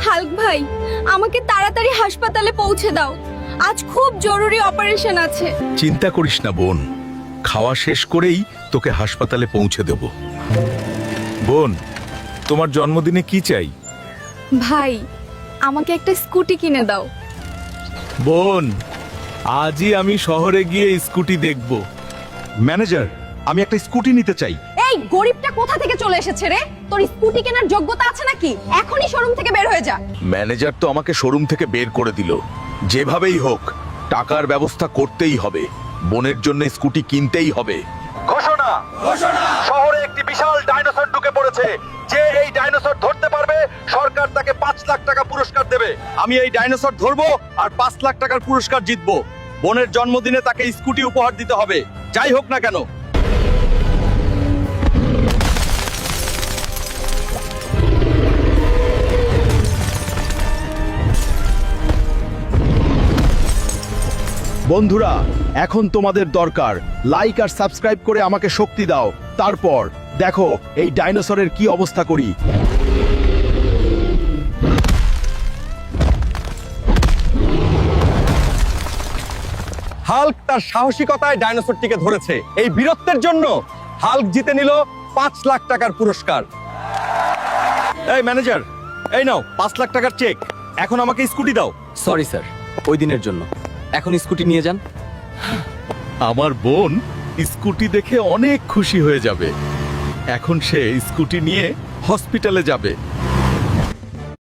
Hulk ভাই, আমাকে তাড়াতাড়ি হাসপাতালে পৌঁছে দাও। আজ খুব জরুরি অপারেশন আছে। চিন্তা করিস না বোন, খাওয়া শেষ করেই তোকে হাসপাতালে পৌঁছে দেব। বোন, তোমার জন্মদিনে কি চাই? ভাই, আমাকে একটা স্কুটি কিনে দাও। বোন, আজই আমি শহরে গিয়ে স্কুটি দেখব। ম্যানেজার, আমি একটা স্কুটি নিতে চাই। এই গরিবটা কোথা থেকে চলে এসেছে রে? তোর স্কুটি কেনার যোগ্যতা আছে নাকি? এখনই শোরুম থেকে বের হয়ে যা। ম্যানেজার তো আমাকে শোরুম থেকে বের করে দিল। যেভাবেই হোক টাকার ব্যবস্থা করতেই হবে। বোনের জন্য স্কুটি কিনতেই হবে। ঘোষণা! শহরে একটি বিশাল ডাইনোসর ঢুকে পড়েছে। যে এই ডাইনোসর ধরতে পারবে, সরকার তাকে 5 লাখ টাকা পুরস্কার দেবে। আমি এই ডাইনোসর ধরবো আর 5 লাখ টাকার পুরস্কার জিতবো। বোনের জন্মদিনে তাকে স্কুটি উপহার দিতে হবে, যাই হোক না কেন। বন্ধুরা, এখন তোমাদের দরকার লাইক আর সাবস্ক্রাইব করে আমাকে শক্তি দাও। তারপর দেখো এই ডাইনোসরের কি অবস্থা করি। হাল্ক তার সাহসিকতায় ডাইনোসরটিকে ধরেছে। এই বীরত্বের জন্য হাল্ক জিতে নিল 5 লাখ টাকার পুরস্কার। এই ম্যানেজার, এই নাও 5 লাখ টাকার চেক। এখন আমাকে স্কুটি দাও। সরি স্যার, ওই দিনের জন্য। এখন স্কুটি নিয়ে যান। আমার বোন স্কুটি দেখে অনেক খুশি হয়ে যাবে। এখন সে স্কুটি নিয়ে হসপিটালে যাবে।